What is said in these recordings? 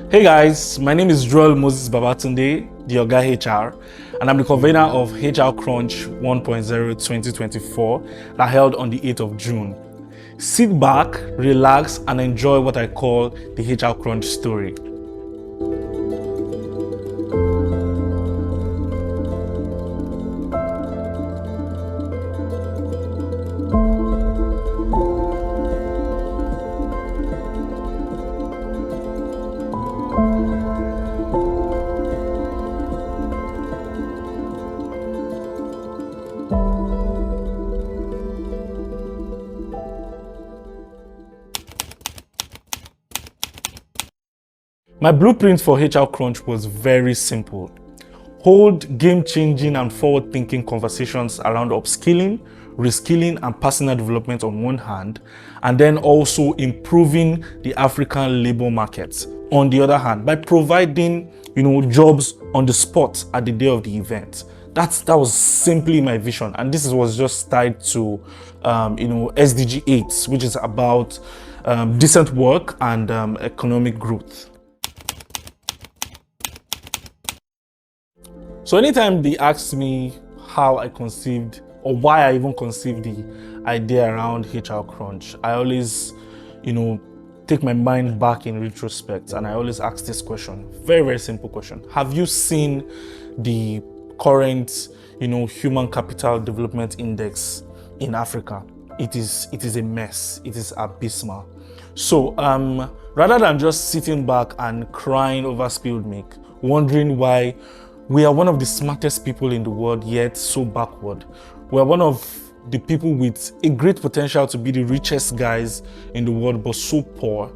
Hey guys, my name is Joel Moses Babatunde, the Oga HR, and I'm the convener of HR Crunch 1.0 2024 that held on the 8th of June. Sit back, relax, and enjoy what I call the HR Crunch story. My blueprint for HR Crunch was very simple. Hold game-changing and forward-thinking conversations around upskilling, reskilling, and personal development on one hand, and then also improving the African labor markets on the other hand by providing, jobs on the spot at the day of the event. That was simply my vision, and this was just tied to, SDG 8, which is about decent work and economic growth. So anytime they ask me how I conceived or why I even conceived the idea around HR Crunch, I always, take my mind back in retrospect, and I always ask this question, very, very simple question. Have you seen the current, human capital development index in Africa? It is a mess. It is abysmal. So rather than just sitting back and crying over spilled milk, wondering why we are one of the smartest people in the world, yet so backward. We are one of the people with a great potential to be the richest guys in the world, but so poor.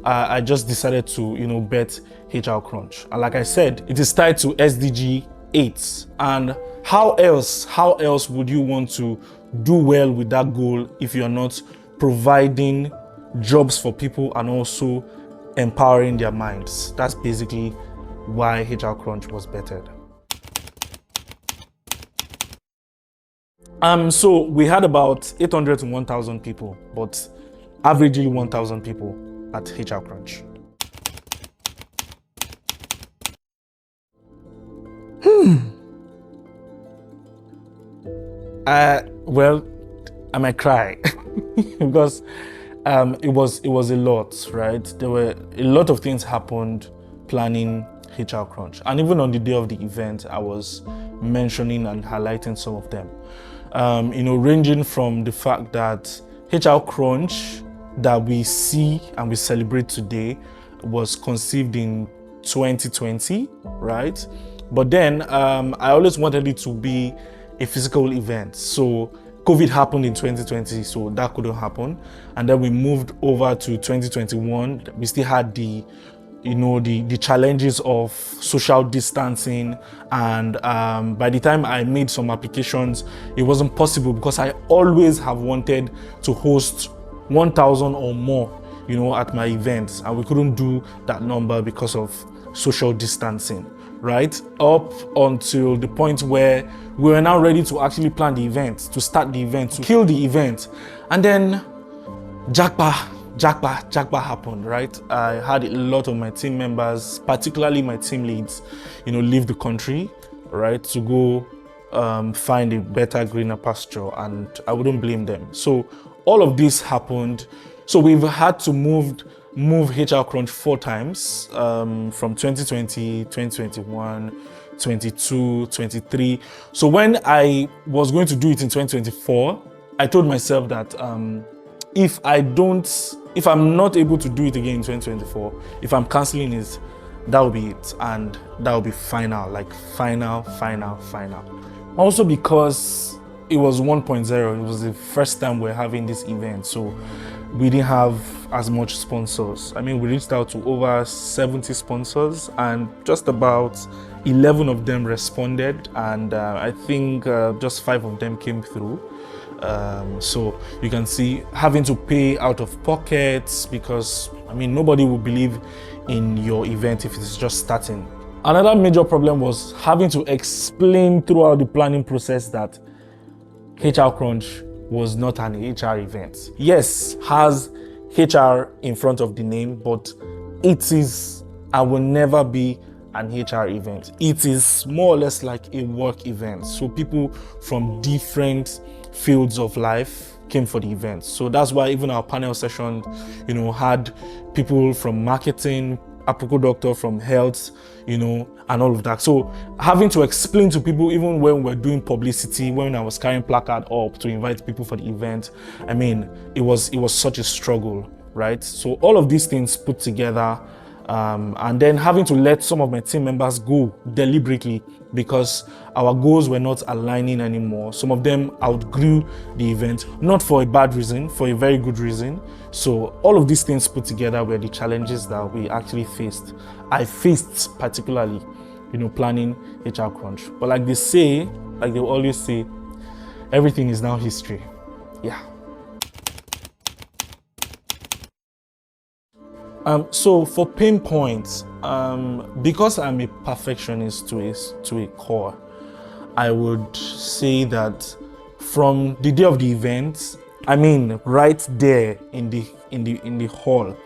I just decided to, bet HR Crunch. And like I said, it is tied to SDG 8. And how else would you want to do well with that goal if you're not providing jobs for people and also empowering their minds? That's basically why HR Crunch was bettered. So we had about 800 to 1,000 people, but averagely 1,000 people at HR Crunch. Well, I might cry because it was a lot, right? There were a lot of things happened planning HR Crunch, and even on the day of the event, I was mentioning and highlighting some of them. Ranging from the fact that HR Crunch that we see and we celebrate today was conceived in 2020, right? But then I always wanted it to be a physical event. So COVID happened in 2020, so that couldn't happen. And then we moved over to 2021. We still had the challenges of social distancing, and by the time I made some applications, it wasn't possible because I always have wanted to host 1,000 or more, at my events, and we couldn't do that number because of social distancing, right? Up until the point where we were now ready to actually plan the event, to start the event, to kill the event, and then Jackpot happened, right? I had a lot of my team members, particularly my team leads, leave the country, right, to go find a better, greener pasture, and I wouldn't blame them. So all of this happened. So we've had to move HR Crunch 4 times, from 2020, 2021, 22, 23. So when I was going to do it in 2024, I told myself that if I'm not able to do it again in 2024, if I'm canceling it, that will be it, and that will be final, like final. Also because it was 1.0, it was the first time we're having this event, so we didn't have as much sponsors. I mean, we reached out to over 70 sponsors, and just about 11 of them responded, and I think just 5 of them came through. So you can see having to pay out of pockets because, nobody will believe in your event if it's just starting. Another major problem was having to explain throughout the planning process that HR Crunch was not an HR event. Yes, has HR in front of the name, but it is I will never be an HR event. It is more or less like a work event. So people from different fields of life came for the event. So that's why even our panel session, had people from marketing, Apoco doctor from health, and all of that. So having to explain to people, even when we're doing publicity, when I was carrying placard up to invite people for the event, it was such a struggle, right? So all of these things put together, and then having to let some of my team members go deliberately because our goals were not aligning anymore. Some of them outgrew the event, not for a bad reason, for a very good reason. So all of these things put together were the challenges that we actually faced. I faced particularly, planning HR crunch. But like they always say, everything is now history. Yeah. So for pain points, because I'm a perfectionist to a core, I would say that from the day of the event, right there in the hall,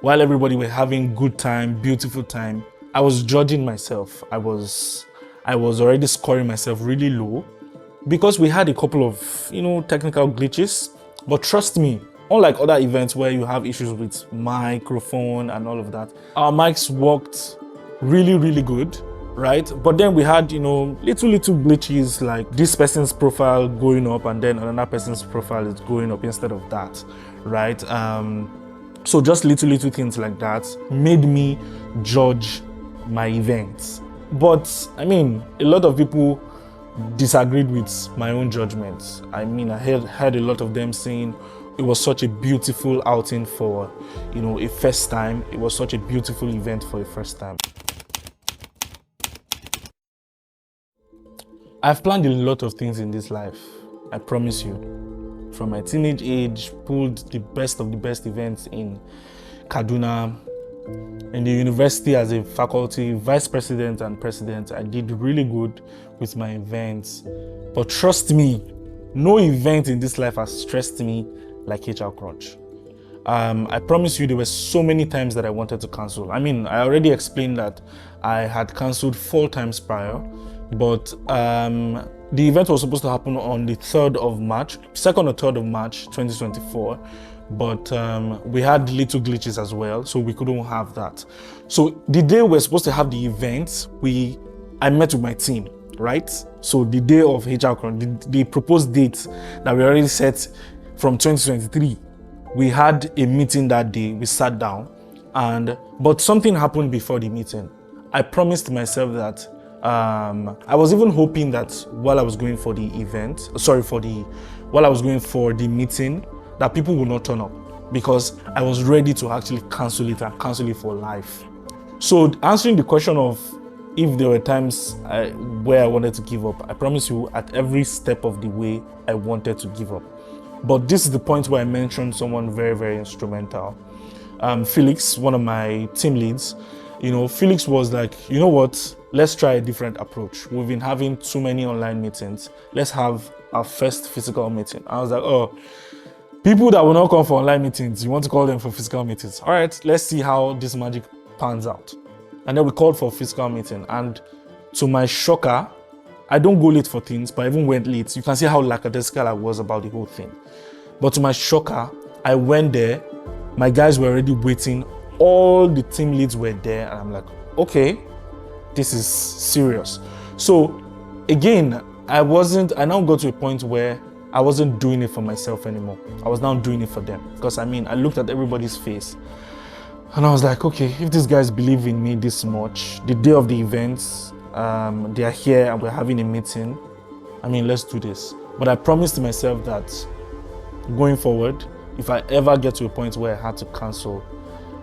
while everybody were having good time, beautiful time, I was judging myself. I was already scoring myself really low because we had a couple of technical glitches. But trust me, unlike other events where you have issues with microphone and all of that, our mics worked really, really good, right? But then we had, little glitches, like this person's profile going up and then another person's profile is going up instead of that, right? So just little things like that made me judge my events. But a lot of people disagreed with my own judgments. I heard a lot of them saying it was such a beautiful outing for, a first time. It was such a beautiful event for a first time. I've planned a lot of things in this life, I promise you. From my teenage age, pulled the best of the best events in Kaduna. In the university as a faculty, vice president and president, I did really good with my events. But trust me, no event in this life has stressed me like HR crunch. I promise you, there were so many times that I wanted to cancel. I already explained that I had canceled 4 times prior, but the event was supposed to happen on the 3rd of March, 2nd or 3rd of March, 2024. But we had little glitches as well, so we couldn't have that. So the day we're supposed to have the event, I met with my team, right? So the day of HR crunch, the proposed date that we already set from 2023, we had a meeting that day. We sat down, but something happened before the meeting. I promised myself that I was even hoping that while I was going for the meeting, that people will not turn up, because I was ready to actually cancel it and cancel it for life. So answering the question of if there were times where I wanted to give up, I promise you, at every step of the way, I wanted to give up. But this is the point where I mentioned someone very, very instrumental. Felix, one of my team leads, Felix was like, you know what, let's try a different approach. We've been having too many online meetings. Let's have our first physical meeting. I was like, oh, people that will not come for online meetings, you want to call them for physical meetings. All right, let's see how this magic pans out. And then we called for a physical meeting. And to my shocker, I don't go late for things, but I even went late. You can see how lackadaisical I was about the whole thing. But to my shocker, I went there. My guys were already waiting. All the team leads were there. And I'm like, okay, this is serious. So again, I now got to a point where I wasn't doing it for myself anymore. I was now doing it for them. Because I looked at everybody's face and I was like, okay, if these guys believe in me this much, the day of the events, they are here and we're having a meeting, let's do this. But I promised myself that going forward, if I ever get to a point where I had to cancel,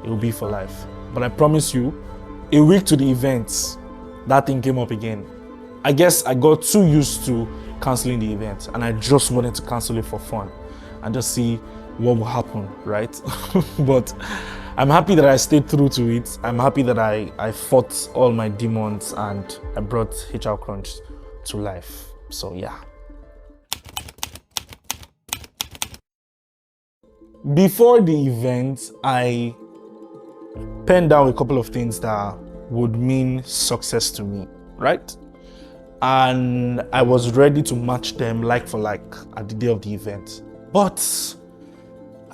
it will be for life. But I promise you, a week to the events, that thing came up again. I guess I got too used to canceling the event and I just wanted to cancel it for fun and just see what will happen, right? But I'm happy that I stayed true to it. I'm happy that I fought all my demons and I brought HR Crunch to life. So yeah. Before the event, I penned down a couple of things that would mean success to me, right? And I was ready to match them like for like at the day of the event. But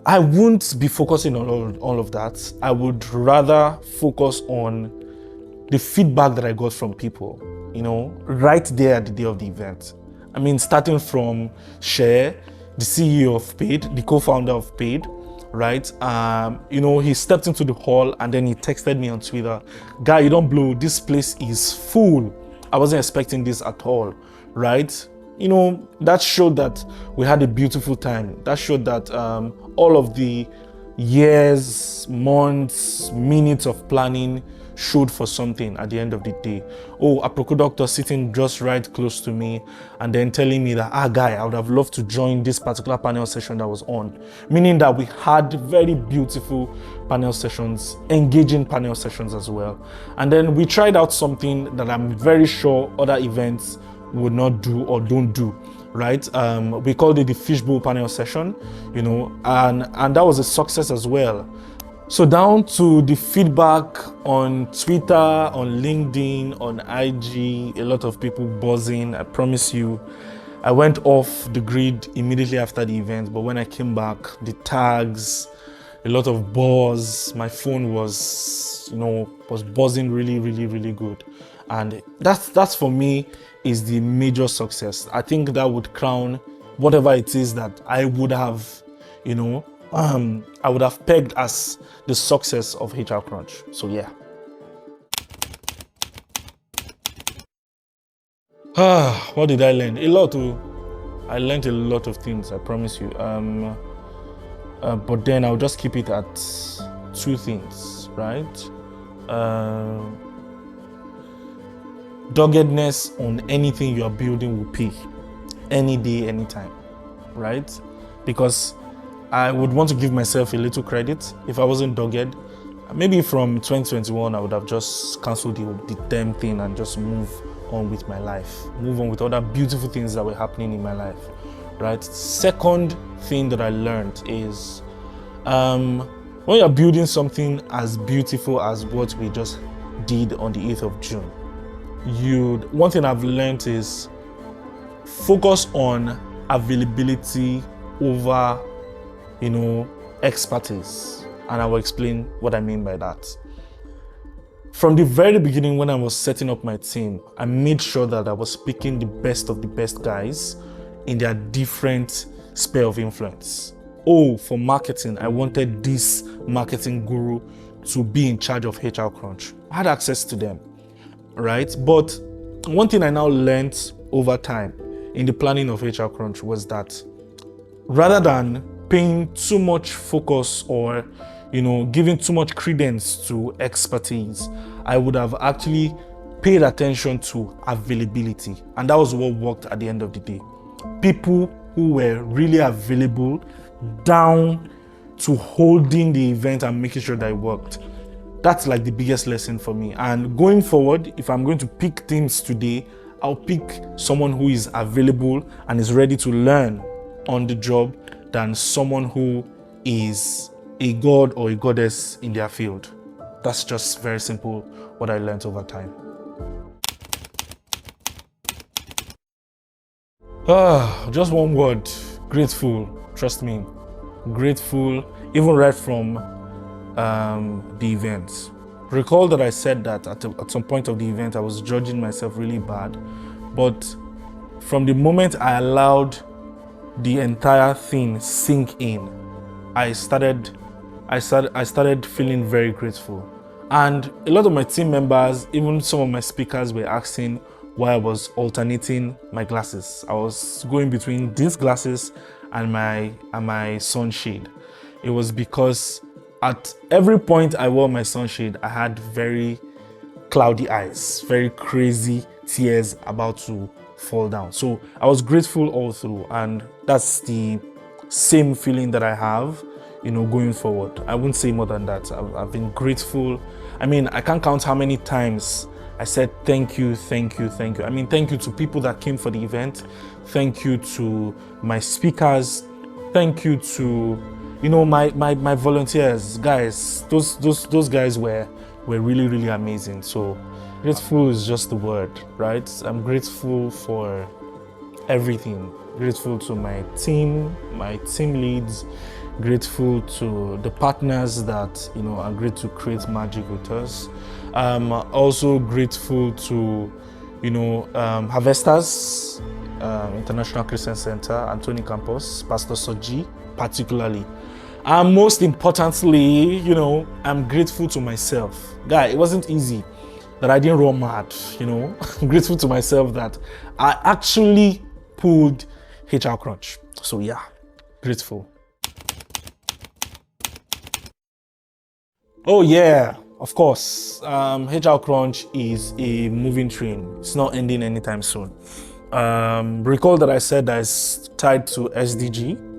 I wouldn't be focusing on all of that. I would rather focus on the feedback that I got from people, right there at the day of the event. I mean, starting from Cher, the CEO of Paid, the co-founder of Paid, right? He stepped into the hall and then he texted me on Twitter, "Guy, you don't blow, this place is full. I wasn't expecting this at all," right? That showed that we had a beautiful time. That showed that all of the years, months, minutes of planning showed for something at the end of the day. Oh, a Aproko doctor sitting just right close to me and then telling me that, "Guy, I would have loved to join this particular panel session that was on." Meaning that we had very beautiful panel sessions, engaging panel sessions as well. And then we tried out something that I'm very sure other events would not do or don't do, right? We called it the fishbowl panel session, and that was a success as well. So down to the feedback on Twitter, on LinkedIn, on IG, a lot of people buzzing. I promise you, I went off the grid immediately after the event, but when I came back, the tags, a lot of buzz, my phone was buzzing really, really, really good. And that's for me is the major success. I think that would crown whatever it is that I would have, I would have pegged as the success of HR Crunch. So yeah. What did I learn? A lot. I learned a lot of things, I promise you. But then I'll just keep it at two things, right? Doggedness on anything you are building will pay any day, anytime, right? Because I would want to give myself a little credit. If I wasn't dogged, maybe from 2021, I would have just cancelled the damn thing and just move on with my life, move on with other beautiful things that were happening in my life, right? Second thing that I learned is when you're building something as beautiful as what we just did on the 8th of June, one thing I've learned is focus on availability over, expertise. And I will explain what I mean by that. From the very beginning, when I was setting up my team, I made sure that I was picking the best of the best guys in their different sphere of influence. For marketing, I wanted this marketing guru to be in charge of HR Crunch. I had access to them, right? But one thing I now learned over time in the planning of HR Crunch was that rather than paying too much focus or giving too much credence to expertise, I would have actually paid attention to availability. And that was what worked at the end of the day. People who were really available down to holding the event and making sure that it worked. That's like the biggest lesson for me. And going forward, if I'm going to pick teams today, I'll pick someone who is available and is ready to learn on the job than someone who is a god or a goddess in their field. That's just very simple what I learned over time. Just one word, grateful. Trust me, grateful, even right from the event. Recall that I said that at some point of the event, I was judging myself really bad, but from the moment I allowed the entire thing sink in, I started feeling very grateful. And a lot of my team members, even some of my speakers, were asking why I was alternating my glasses. I was going between these glasses and my sunshade. It was because at every point I wore my sunshade, I had very cloudy eyes, very crazy tears about to fall down. So I was grateful all through, and that's the same feeling that I have, going forward. I wouldn't say more than that. I've been grateful. I mean, I can't count how many times I said thank you, thank you, thank you. I mean, thank you to people that came for the event. Thank you to my speakers. Thank you to You know, my volunteers, guys, those guys were really, really amazing. So grateful is just the word, right? I'm grateful for everything. Grateful to my team leads, grateful to the partners that, you know, agreed to create magic with us. Also grateful to, you know, Harvesters International Christian Center, Antony Campus, Pastor Soji, particularly. And most importantly, you know, I'm grateful to myself. Guy, it wasn't easy that I didn't run mad, you know. I'm grateful to myself that I actually pulled HR Crunch. So yeah, grateful. Oh yeah, of course. HR Crunch is a moving train. It's not ending anytime soon. Recall that I said that it's tied to SDG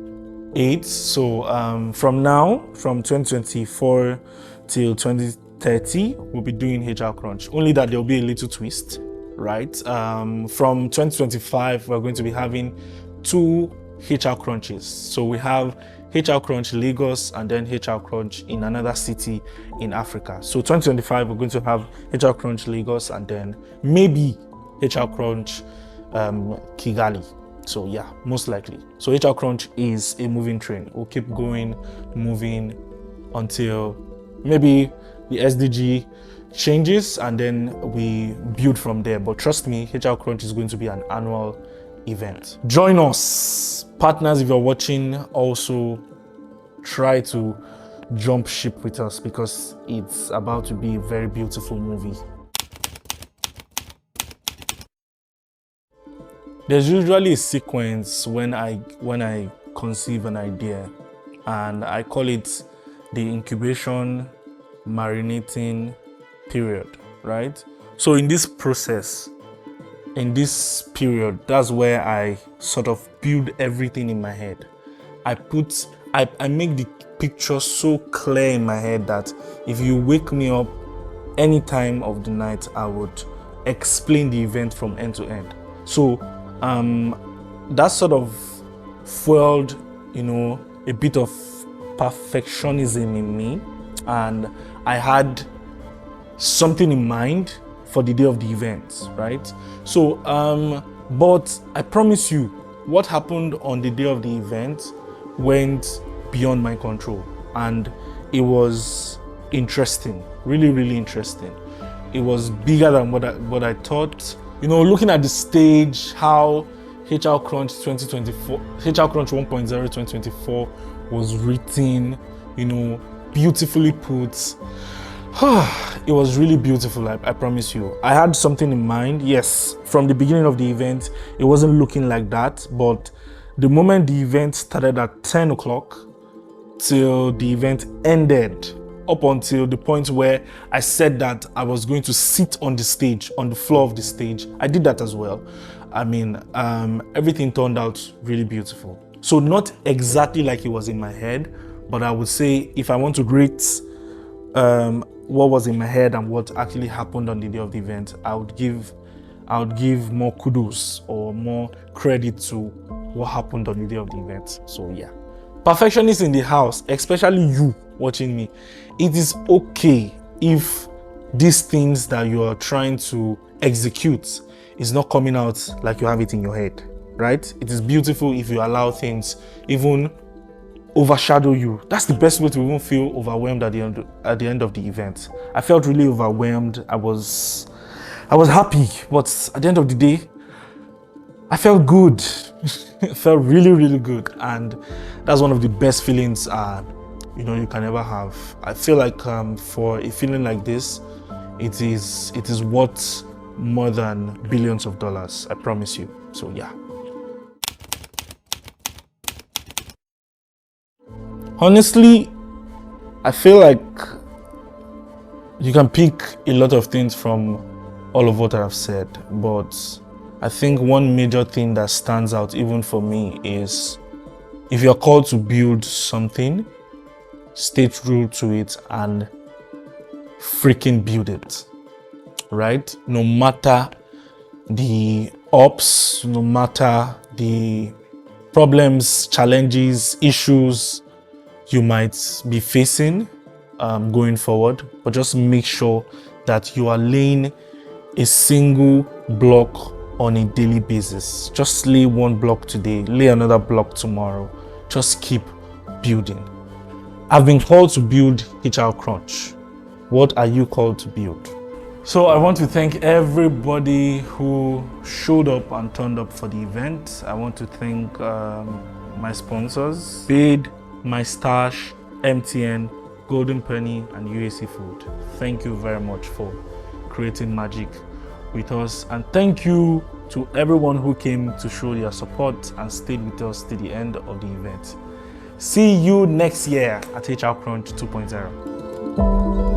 8. So from now, from 2024 till 2030, we'll be doing HR Crunch. Only that there'll be a little twist, right? From 2025, we're going to be having 2 HR Crunches. So we have HR Crunch Lagos and then HR Crunch in another city in Africa. So 2025, we're going to have HR Crunch Lagos and then maybe HR Crunch Kigali. So yeah, most likely. So HR Crunch is a moving train. We'll keep going, moving until maybe the SDG changes and then we build from there. But trust me, HR Crunch is going to be an annual event. Join us. Partners, if you're watching, also try to jump ship with us because it's about to be a very beautiful movie. There's usually a sequence when I conceive an idea, and I call it the incubation marinating period, right? So in this process, in this period, that's where I sort of build everything in my head. I make the picture so clear in my head that if you wake me up any time of the night, I would explain the event from end to end. So that sort of fueled, you know, a bit of perfectionism in me, and I had something in mind for the day of the event, right? So, but I promise you, what happened on the day of the event went beyond my control, and it was interesting, really, really interesting. It was bigger than what I thought. You know, looking at the stage, how HR Crunch 2024, HR Crunch 1.0 2024 was written, you know, beautifully put. It was really beautiful, I promise you. I had something in mind. Yes, from the beginning of the event, it wasn't looking like that. But the moment the event started at 10 o'clock till the event ended, up until the point where I said that I was going to sit on the stage, on the floor of the stage, I did that as well. I mean, everything turned out really beautiful. So not exactly like it was in my head, but I would say if I want to rate what was in my head and what actually happened on the day of the event, I would give more kudos or more credit to what happened on the day of the event. So yeah, perfectionists in the house, especially you watching me, it is okay if these things that you are trying to execute is not coming out like you have it in your head, right? It is beautiful if you allow things even overshadow you. That's the best way to even feel overwhelmed at the end of the event. I felt really overwhelmed. I was happy, but at the end of the day, I felt good. It felt really, really good, and that's one of the best feelings you know, you can ever have. I feel like for a feeling like this, it is worth more than billions of dollars. I promise you. So yeah. Honestly, I feel like you can pick a lot of things from all of what I've said, but I think one major thing that stands out even for me is if you're called to build something, stay true to it and freaking build it, right? No matter the ups, no matter the problems, challenges, issues, you might be facing going forward, but just make sure that you are laying a single block on a daily basis. Just lay one block today, lay another block tomorrow. Just keep building. I've been called to build HR Crunch. What are you called to build? So I want to thank everybody who showed up and turned up for the event. I want to thank my sponsors, Bid, My Stash, MTN, Golden Penny, and UAC Food. Thank you very much for creating magic with us, and thank you to everyone who came to show their support and stayed with us till the end of the event. See you next year at HR Crunch 2.0.